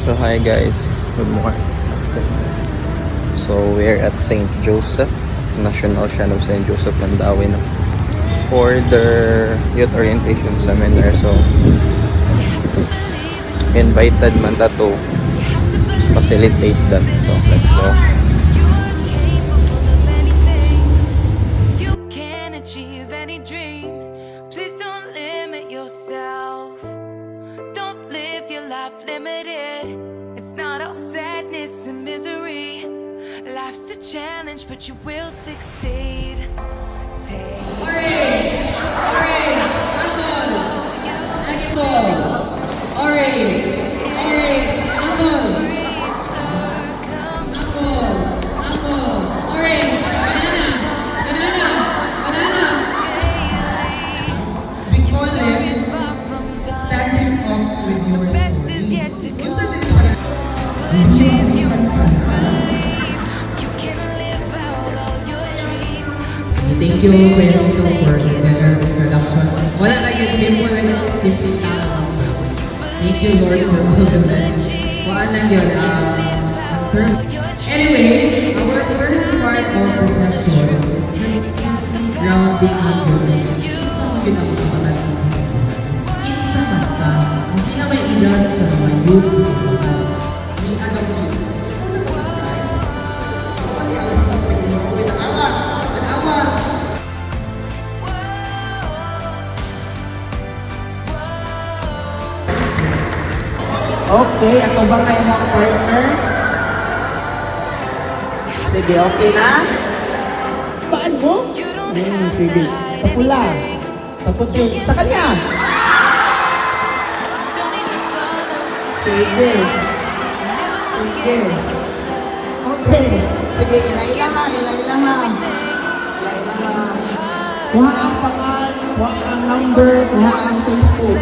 So hi guys, good morning. So we're at St. Joseph, National Shrine of St. Joseph, Mandawi na for the youth orientation seminar. So invited man ta to facilitate them. So let's go. Life's a challenge, but you will succeed. Take Orange! Orange! Apple! Apple! Orange! Orange! Apple! Apple! Apple! Orange! Banana! Banana! Banana! We call it standing up with your story. achieve, you must believe you can live out all your dreams. Thank you, Kuya Tito, for the generous introduction. Wala na yun, simple lang. Thank you, Lord, for all the blessings. Kuhaan lang yun, answer. Anyway, our first part of the session is just simply grounding lang yun. Kinsa mo yun ang mga patatin sa simbahan? Kinsa man ka, ang pinamay edad sa mga youth sa simbahan. Hindi agaw yun. Ikaw na ba sa Christ? Ikaw pa di ako sa Ginoo. Binawa! Binawa! Okay, ako ba kayo mga partner? Sige, okay na? Paan mo? Sige. Sa pula. Sa puti. Sa kanya. Sige. Sige. Okay. Sige, ina-ilaha, ina-ilaha. Ina-ilaha. Kuha ang pangal, kuha ang number, kuha ang Facebook.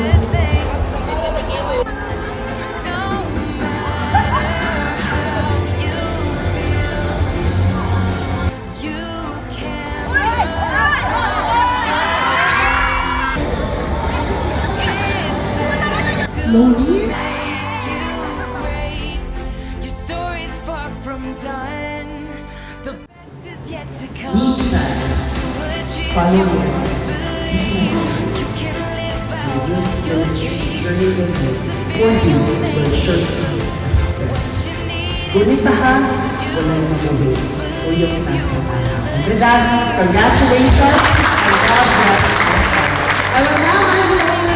Slowly. Your story's far from done. The best is yet to come. Be nice. Follow me. You can live out Your journey will be for you, will surely a success. Gunita ha, wala yung mabuhi. Uyong nasa tanaw. And with that, congratulations and God bless us. Hello na!